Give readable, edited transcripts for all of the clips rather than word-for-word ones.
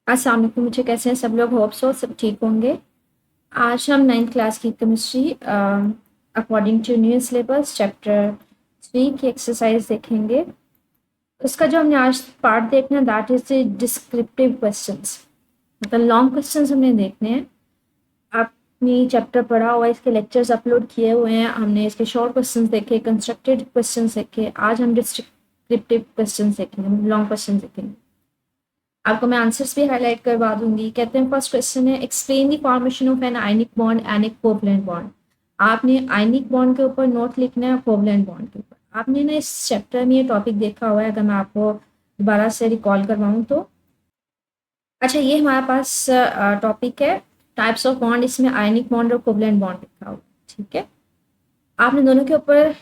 अस्सलाम वालेकुम। मुझे कैसे हैं सब लोग? होप सो सब ठीक होंगे। आज हम 9th क्लास की chemistry according to new syllabus chapter 3 की एक्सरसाइज देखेंगे। उसका जो हमने आज पार्ट देखना that is the descriptive questions, मतलब लॉन्ग क्वेश्चंस हमने देखने हैं। आपने चैप्टर पढ़ा हुआ है, इसके लेक्चर्स अपलोड किए हुए हैं, हमने इसके शॉर्ट क्वेश्चंस देखे, कंस्ट्रक्टेड क्वेश्चंस देखे। आज हम डिस्क्रिप्टिव क्वेश्चंस देखेंगे, लॉन्ग क्वेश्चन देखेंगे। आपको मैं आंसर्स भी हाईलाइट करवा दूंगी। कहते हैं फर्स्ट क्वेश्चन है explain the formation of an ionic bond and A covalent bond. आपने आयनिक बॉन्ड के ऊपर नोट लिखना है, कोवलेंट बॉन्ड के ऊपर। आपने ना इस चैप्टर में ये टॉपिक देखा हुआ है, अगर मैं आपको दोबारा से रिकॉल करवाऊँ तो। अच्छा, ये हमारे पास टॉपिक है टाइप्स ऑफ बॉन्ड, इसमें आयनिक बॉन्ड और कोवलेंट बॉन्ड लिखा हुआ है। ठीक है, आपने दोनों के ऊपर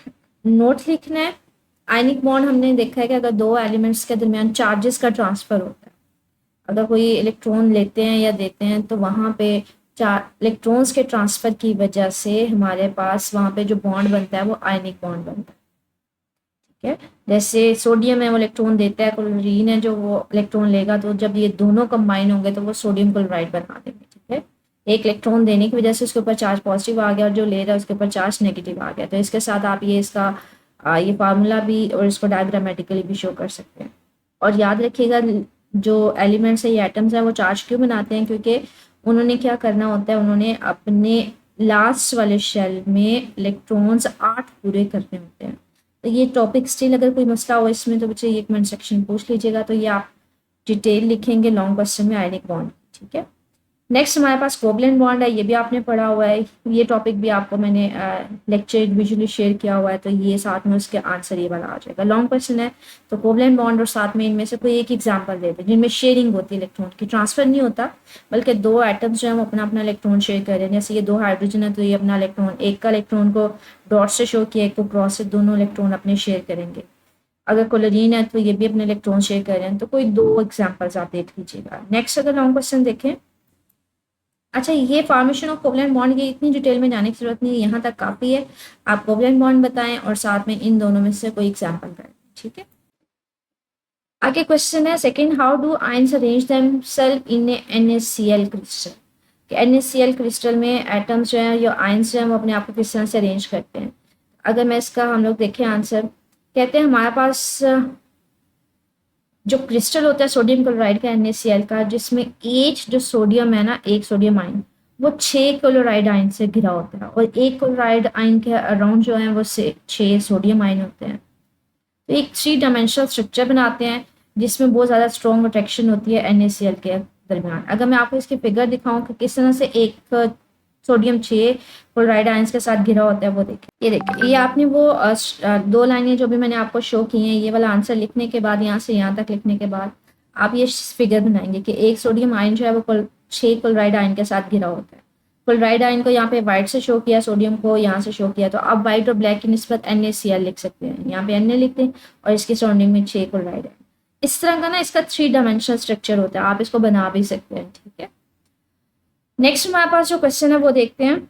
नोट लिखना है। आयनिक बॉन्ड हमने देखा है कि अगर दो एलिमेंट्स के दरमियान चार्जेस का ट्रांसफर होता है, अगर कोई इलेक्ट्रॉन लेते हैं या देते हैं तो वहाँ पे चार इलेक्ट्रॉन्स के ट्रांसफ़र की वजह से हमारे पास वहाँ पे जो बॉन्ड बनता है वो आयनिक बॉन्ड बनता है। ठीक है, जैसे सोडियम है वो इलेक्ट्रॉन देता है, क्लोरीन है जो वो इलेक्ट्रॉन लेगा, तो जब ये दोनों कंबाइन होंगे तो वो सोडियम क्लोराइड बना देंगे। ठीक है, एक इलेक्ट्रॉन देने की वजह से उसके ऊपर चार्ज पॉजिटिव आ गया और जो ले रहा है उसके ऊपर चार्ज नेगेटिव आ गया। तो इसके साथ आप ये इसका ये फार्मूला भी और इसको डायग्रामेटिकली भी शो कर सकते हैं। और याद रखिएगा, जो एलिमेंट्स है, ये एटम्स है, वो चार्ज क्यों बनाते हैं? क्योंकि उन्होंने क्या करना होता है, उन्होंने अपने लास्ट वाले शेल में इलेक्ट्रॉन्स 8 पूरे करने होते हैं। तो ये टॉपिक स्टिल अगर कोई मसला हो इसमें तो बच्चे ये कमेंट सेक्शन में पूछ लीजिएगा, तो ये आप डिटेल लिखेंगे लॉन्ग क्वेश्चन में आयनिक बॉन्ड। ठीक है, नेक्स्ट हमारे पास कोवलेंट बॉन्ड है, ये भी आपने पढ़ा हुआ है। ये टॉपिक भी आपको मैंने लेक्चर इंडिविजुअली शेयर किया हुआ है, तो ये साथ में उसके आंसर ये वाला आ जाएगा। लॉन्ग क्वेश्चन है तो कोवलेंट बॉन्ड और साथ में इनमें से कोई एक एग्जांपल दे दें जिनमें शेयरिंग होती है, इलेक्ट्रॉन की ट्रांसफर नहीं होता, बल्कि दो एटम्स जो है वो अपना अपना इलेक्ट्रॉन शेयर कर रहे हैं। जैसे ये दो हाइड्रोजन है तो ये अपना इलेक्ट्रॉन, एक का इलेक्ट्रॉन को डॉट से शो किया, एक को क्रॉस से, दोनों इलेक्ट्रॉन अपने शेयर करेंगे। अगर क्लोरीन है तो ये भी अपने इलेक्ट्रॉन शेयर कर रहे हैं। तो कोई दो एग्जाम्पल्स आप देख लीजिएगा। नेक्स्ट अगर लॉन्ग क्वेश्चन देखें, अच्छा ये फॉर्मेशन ऑफ कोवलेंट बॉन्ड की इतनी डिटेल में जाने की जरूरत नहीं है, यहाँ तक काफ़ी है। आप कोवलेंट बॉन्ड बताएं और साथ में इन दोनों में से कोई एग्जांपल करें। ठीक है, आगे क्वेश्चन है second, how do ions arrange themselves in a NaCl crystal. कि NaCl क्रिस्टल में एटम्स जो हैं या आयंस जो हैं वो अपने आप को किस तरह से अरेंज करते हैं। अगर मैं इसका हम लोग देखें आंसर, कहते हैं हमारे पास जो क्रिस्टल होता है सोडियम क्लोराइड का, NaCl का, जिसमें एच जो सोडियम है ना, एक सोडियम आयन, वो 6 क्लोराइड आयन से घिरा होता है और एक क्लोराइड आयन के अराउंड जो है वो 6 सोडियम आयन होते हैं। तो एक 3 डायमेंशनल स्ट्रक्चर बनाते हैं जिसमें बहुत ज़्यादा स्ट्रॉन्ग अट्रैक्शन होती है NaCl के दरमियान। अगर मैं आपको इसकी फिगर दिखाऊं कि किस तरह से एक सोडियम 6 क्लोराइड आयंस के साथ घिरा होता है, वो देखें। ये देखें, ये आपने वो दो लाइनें जो भी मैंने आपको शो की हैं, ये वाला आंसर लिखने के बाद, यहाँ से यहाँ तक लिखने के बाद आप ये फिगर बनाएंगे कि एक सोडियम आयन जो है वो 6 क्लोराइड आयन के साथ घिरा होता है। क्लोराइड आयन को यहाँ पे व्हाइट से शो किया, सोडियम को यहाँ से शो किया, तो आप व्हाइट और ब्लैक की निस्बत NaCl लिख सकते हैं। यहाँ पे Na लिखते हैं और इसकी सराउंडिंग में 6 क्लोराइड है। इस तरह का ना इसका 3 डायमेंशनल स्ट्रक्चर होता है, आप इसको बना भी सकते हैं। ठीक है, नेक्स्ट हमारे पास जो क्वेश्चन है वो देखते हैं।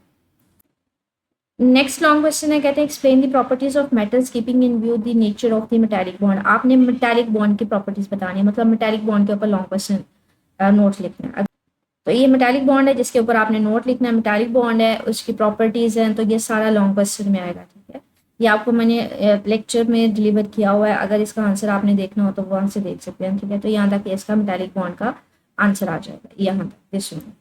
नेक्स्ट लॉन्ग क्वेश्चन है, कहते हैं explain the properties of metals keeping in view the nature of the metallic bond. आपने मेटालिक बॉन्ड की प्रॉपर्टीज बतानी है, मतलब मेटालिक बॉन्ड के ऊपर लॉन्ग क्वेश्चन नोट लिखना है। तो ये मेटालिक बॉन्ड है जिसके ऊपर आपने नोट लिखना है, मेटालिक बॉन्ड है, उसकी प्रॉपर्टीज हैं, तो ये सारा लॉन्ग क्वेश्चन में आएगा। ठीक है, ये आपको मैंने लेक्चर में डिलीवर किया हुआ है, अगर इसका आंसर आपने देखना हो तो वहां से देख सकते हैं। ठीक है, तो यहाँ तक इसका मेटालिक बॉन्ड का आंसर आ जाएगा, यहाँ तक दिस वन।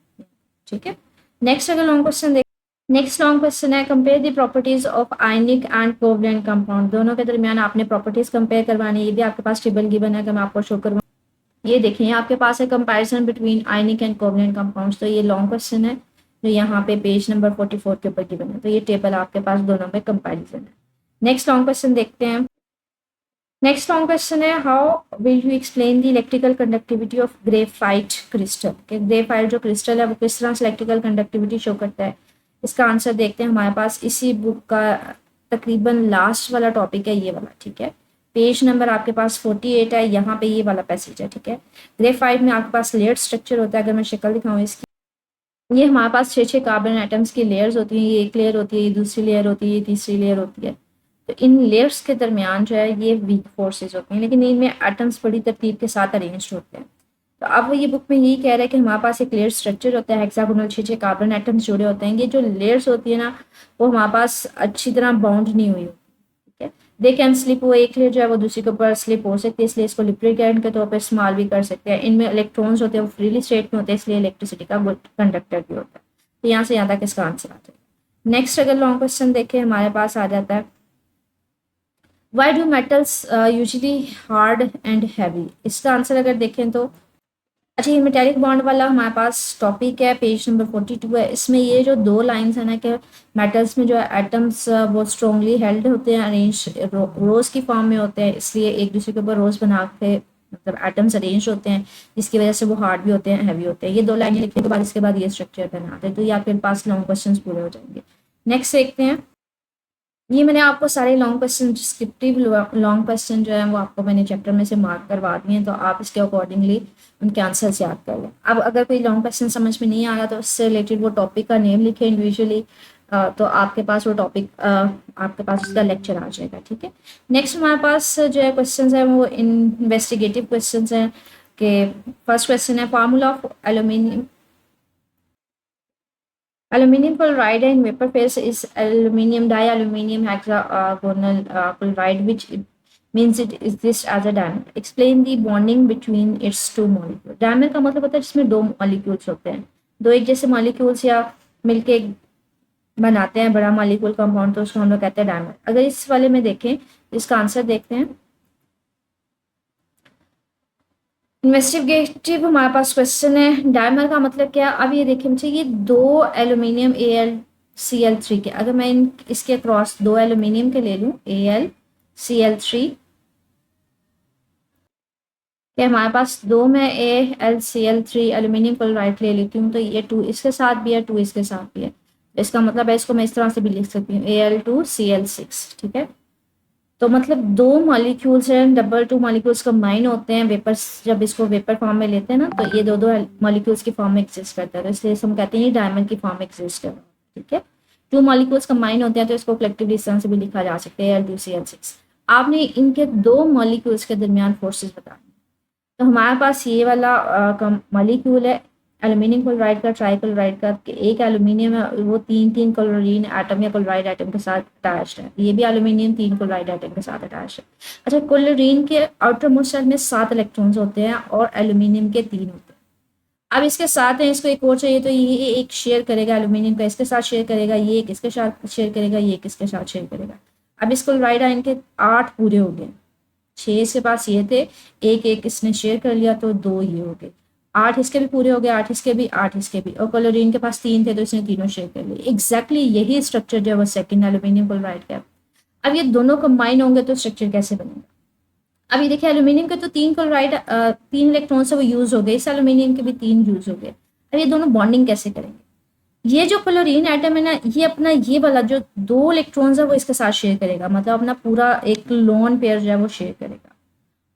ठीक है, नेक्स्ट अगर लॉन्ग क्वेश्चन देख, नेक्स्ट लॉन्ग क्वेश्चन है compare the properties of ionic and covalent compound. दोनों के दरमियान आपने प्रॉपर्टीज कंपेयर करवानी है। ये भी आपके पास टेबल गिवन है, अगर मैं आपको शो करवाऊँ, ये देखिए आपके पास है comparison between ionic and covalent compounds. तो ये लॉन्ग क्वेश्चन है जो यहाँ पे पेज नंबर 44 के ऊपर गिवन है। तो ये टेबल आपके पास दोनों में कंपैरिजन है। नेक्स्ट लॉन्ग क्वेश्चन देखते हैं। नेक्स्ट लॉन्ग क्वेश्चन है, how will you explain the electrical conductivity of graphite crystal. कि ग्रेफाइट जो क्रिस्टल है वो किस तरह से इलेक्ट्रिकल कंडक्टिविटी शो करता है। इसका आंसर देखते हैं, हमारे पास इसी बुक का तकरीबन लास्ट वाला टॉपिक है ये वाला। ठीक है, पेज नंबर आपके पास 48 है, यहाँ पे ये वाला पैसेज है। ठीक है, ग्रेफाइट में आपके पास लेयर स्ट्रक्चर होता है। अगर मैं शक्ल दिखाऊँ इसकी, ये हमारे पास 6 कार्बन एटम्स की लेयर्स होती हैं। ये एक लेयर होती है, ये दूसरी लेयर होती है, ये तीसरी लेयर होती है। तो इन लेयर्स के दरमियान जो है ये वीक फोर्सेज होती हैं, लेकिन इनमें एटम्स बड़ी तरतीब के साथ अरेंज होते हैं। तो अब ये बुक में यही कह रहा है कि हमारे पास एक लेयर स्ट्रक्चर होता है, हेक्सागोनल 6 कार्बन एटम्स जुड़े होते हैं। ये जो लेयर्स होती है ना, वो हमारे पास अच्छी तरह बाउंड नहीं हुई होती, ठीक है। दे कैन स्लिप, वो एक लेयर जो है वो दूसरे के ऊपर स्लिप हो सकती है, इसलिए इसको लिब्रिकेंट के तौर पर इस्तेमाल भी कर सकते हैं। इनमें इलेक्ट्रॉन्स होते हैं वो फ्रीली स्टेट में होते हैं, इसलिए इलेक्ट्रिसिटी का गुड कंडक्टर भी होता है। तो यहाँ से यहाँ तक इसका आंसर आता है। नेक्स्ट अगर लॉन्ग क्वेश्चन देखें, हमारे पास आ जाता है why do metals usually hard and heavy. इसका आंसर अगर देखें तो अच्छा, ये मेटेलिक बॉन्ड वाला हमारे पास टॉपिक है, पेज नंबर 42 है। इसमें ये जो दो लाइंस है ना कि मेटल्स में जो एटम्स वो स्ट्रॉन्गली हेल्ड होते हैं, अरेंज रोज की फॉर्म में होते हैं, इसलिए एक दूसरे के ऊपर रोज बना के मतलब एटम्स अरेंज होते हैं, जिसकी वजह से वो हार्ड भी होते हैं, हैवी होते हैं। ये दो लाइनें लिखने के बाद इसके बाद ये स्ट्रक्चर बनाते हैं, तो ये आपके पास लॉन्ग क्वेश्चन पूरे हो जाएंगे। नेक्स्ट देखते हैं, ये मैंने आपको सारे long question, descriptive long question जो है वो आपको मैंने चैप्टर में से मार्क करवा दिए हैं, तो आप इसके अकॉर्डिंगली उनके आंसर्स याद कर लें। अब अगर कोई लॉन्ग क्वेश्चन समझ में नहीं आ रहा तो उससे रिलेटेड वो टॉपिक का नेम लिखें इंडिविजुअली, तो आपके पास वो टॉपिक आपके पास उसका लेक्चर आ जाएगा, ठीक है। नेक्स्ट हमारे पास जो है क्वेश्चन है वो इन्वेस्टिगेटिव क्वेश्चन हैं कि फर्स्ट क्वेश्चन है formula of aluminium chloride in vapor phase is aluminium dialuminium hexagonal chloride, which means it exists as a diamond. Explain the bonding between its two molecules. Diamond का मतलब होता है जिसमें दो molecules होते हैं, दो एक जैसे मॉलिक्यूल्स या मिलके बनाते हैं बड़ा मॉलिक्यूल कंपाउंड, तो उसको हम लोग कहते हैं डायमंड। अगर इस वाले में देखें, इसका आंसर देखते हैं। इन्वेस्टिगेटिव हमारे पास क्वेश्चन है, डायमर का मतलब क्या। अब ये देखिए मुझे, ये दो एल्यूमिनियम AlCl3 के, अगर मैं इसके क्रॉस दो एल्यूमिनियम के ले लूं AlCl3 के, हमारे पास दो में AlCl3 एल्यूमिनियम क्लोराइड ले लेती हूँ, तो ये 2 इसके साथ भी है, 2 इसके साथ भी है। इसका मतलब है इसको मैं इस तरह से भी लिख सकती हूँ Al2Cl6, ठीक है। तो मतलब दो मॉलिक्यूल्स हैं, डबल टू मॉलिक्यूल्स कंबाइन होते हैं वेपर, जब इसको वेपर फॉर्म में लेते हैं ना, तो ये दो दो मॉलिक्यूल्स की फॉर्म में एग्जिस्ट करता है, तो इसलिए हम कहते हैं ये डायमंड की फॉर्म में एग्जिस्ट कर रहा है, ठीक है। टू मॉलिक्यूल्स कंबाइन होते हैं तो इसको कलेक्टिवली इस तरह से भी लिखा जा सकता है Al2Cl6। आपने इनके दो मॉलिक्यूल्स के दरमियान फोर्सेस बताने, तो हमारे पास ये वाला मॉलिक्यूल है एल्यूमिनियम क्लोराइड का, ट्राइक्लोराइड का, एक एल्यूमिनियम है वो तीन तीन क्लोरीन एटम या क्लोराइड एटम के साथ अटैच्ड है, ये भी एल्यूमिनियम तीन क्लोराइड एटम के साथ अटैच्ड है। अच्छा, क्लोरीन के आउटर मोस्ट शेल में 7 इलेक्ट्रॉन्स होते हैं और एल्यूमिनियम के 3 होते हैं। अब इसके साथ है, इसको एक और चाहिए, तो ये एक शेयर करेगा एल्यूमिनियम का, इसके साथ शेयर करेगा, ये एक इसके साथ शेयर करेगा, ये एक इसके साथ शेयर करेगा। अब इस क्लोराइड आयन के 8 पूरे हो गए, 6 इसके पास ये थे, एक एक इसने शेयर कर लिया तो 2 ये हो गए, 8 इसके भी पूरे हो गए, 8 इसके भी, 8 इसके भी, और क्लोरीन के पास 3 थे तो इसने तीनों शेयर कर लिए। एग्जैक्टली यही स्ट्रक्चर जो है वो सेकंड एल्यूमिनियम क्लोराइड का। अब ये दोनों कंबाइन होंगे तो स्ट्रक्चर कैसे बनेगा। अब ये देखिए, एल्यूमिनियम के तो 3 क्लोराइड 3 इलेक्ट्रॉन से वो यूज हो गए, इस एल्यूमिनियम के भी 3 यूज हो गए। अब ये दोनों बॉन्डिंग कैसे करेंगे। ये जो क्लोरीन एटम है ना, ये अपना ये वाला जो 2 इलेक्ट्रॉन्स है वो इसके साथ शेयर करेगा, मतलब अपना पूरा एक लोन पेयर जो है वो शेयर करेगा,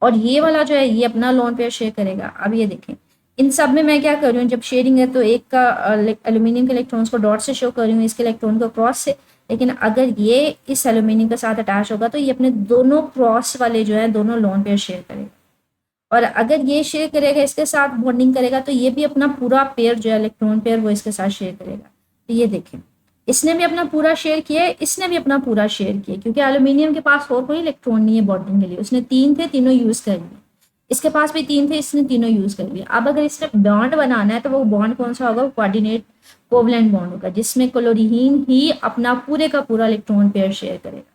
और ये वाला जो है ये अपना लोन पेयर शेयर करेगा। अब ये देखें, इन सब में मैं क्या कर रही हूँ, जब शेयरिंग है तो एक का एल्यूमिनियम के इलेक्ट्रॉन्स को डॉट से शो कर रही हूँ, इसके इलेक्ट्रॉन को क्रॉस से, लेकिन अगर ये इस एल्यूमिनियम के साथ अटैच होगा तो ये अपने दोनों क्रॉस वाले जो है दोनों लोन पेयर शेयर करेगा, और अगर ये शेयर करेगा इसके साथ बॉन्डिंग करेगा तो ये भी अपना पूरा पेयर जो है इलेक्ट्रॉन पेयर वो इसके साथ शेयर करेगा। तो ये देखें, इसने भी अपना पूरा शेयर किया है, इसने भी अपना पूरा शेयर किया, क्योंकि एल्यूमिनियम के पास और कोई इलेक्ट्रॉन नहीं है बॉन्डिंग के लिए, उसने 3 थे तीनों यूज कर लिए, इसके पास भी 3 थे इसने तीनों यूज कर लिया। अब अगर इसने बॉन्ड बनाना है तो वो बॉन्ड कौन सा होगा, कोऑर्डिनेट कोवलेंट बॉन्ड होगा, जिसमें क्लोरीन ही अपना पूरे का पूरा इलेक्ट्रॉन पेयर शेयर करेगा।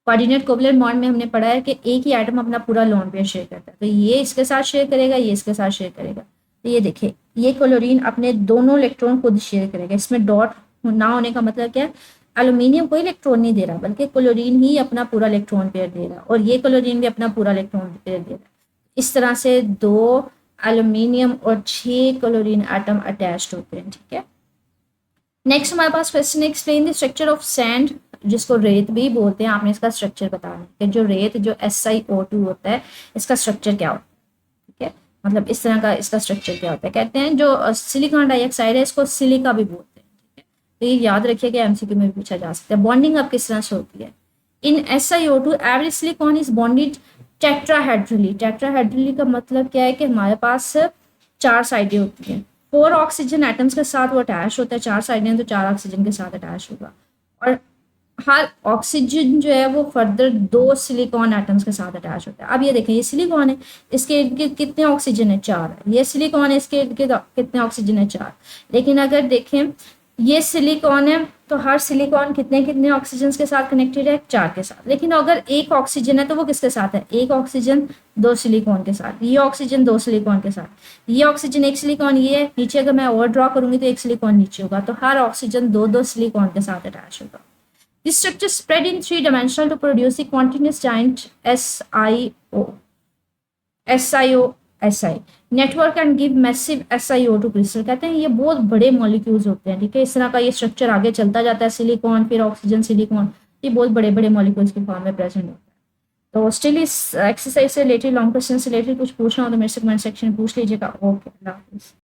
कोऑर्डिनेट कोवलेंट बॉन्ड में हमने पढ़ा है कि एक ही एटम अपना पूरा लोन पेयर शेयर करता है, तो ये इसके साथ शेयर करेगा, ये इसके साथ शेयर करेगा। तो ये देखिए, ये क्लोरीन अपने दोनों इलेक्ट्रॉन खुद शेयर करेगा, इसमें डॉट ना होने का मतलब क्या है, एल्यूमिनियम कोई इलेक्ट्रॉन नहीं दे रहा बल्कि क्लोरीन ही अपना पूरा इलेक्ट्रॉन पेयर दे रहा, और ये क्लोरीन भी अपना पूरा इलेक्ट्रॉन पेयर दे रहा। इस तरह से 2 एल्यूमिनियम और 6 क्लोरीन एटम अटैच्ड होते हैं, ठीक है। नेक्स्ट हमारे पास क्वेश्चन है, explain the structure of sand, जिसको रेत भी बोलते हैं, आपने इसका स्ट्रक्चर बताना है कि जो रेत जो SiO2 होता है इसका स्ट्रक्चर क्या होता है, ठीक है। मतलब इस तरह का इसका स्ट्रक्चर क्या होता है। कहते हैं जो सिलिकॉन डाइऑक्साइड है इसको सिलिका भी बोलते हैं, ठीक है। तो ये याद रखिए कि MCQ में भी पूछा जा सकता है। बॉन्डिंग अब किस तरह से होती है। इन SiO2 every silicon is bonded tetrahedrally का मतलब क्या है कि हमारे पास 4 साइडें होती हैं, 4 ऑक्सीजन एटम्स के साथ वो अटैच होता है, 4 साइडें तो 4 ऑक्सीजन के साथ अटैच होगा। और हर ऑक्सीजन जो है वो फर्दर 2 सिलिकॉन एटम्स के साथ अटैच होता है। अब ये देखें, ये सिलिकॉन है, इसके इर्द गिर्द कितने ऑक्सीजन है? 4 है। ये सिलिकॉन है, इसके इर्द गिर्द कितने ऑक्सीजन है? 4। लेकिन अगर देखें ये सिलिकॉन है तो हर सिलिकॉन कितने कितने ऑक्सीजन के साथ कनेक्टेड है? 4 के साथ। लेकिन अगर एक ऑक्सीजन है तो वो किसके साथ है? एक ऑक्सीजन 2 सिलिकॉन के साथ, ये ऑक्सीजन 2 सिलिकॉन के साथ, ये ऑक्सीजन 1 सिलिकॉन, ये है नीचे। अगर मैं और ड्रॉ करूंगी तो 1 सिलिकॉन नीचे होगा, तो हर ऑक्सीजन 2 सिलिकॉन के साथ अटैच होगा। This structure spread in 3 dimensional to produce the continuous giant SiO network and give massive SiO2 crystal। कहते हैं ये बहुत बड़े मॉलिक्यूल्स होते हैं, ठीक है। इस तरह का ये स्ट्रक्चर आगे चलता जाता है, सिलिकॉन फिर ऑक्सीजन सिलिकॉन, ये बहुत बड़े बड़े मॉलिक्यूल्स के फॉर्म में प्रेजेंट होता है। तो स्टिल इस एक्सरसाइज से रिलेटेड, लॉन्ग क्वेश्चन से रिलेटेड कुछ पूछना हो तो मेरे से कमेंट सेक्शन में पूछ लीजिएगा। ओके, अल्लाह हाफिज़।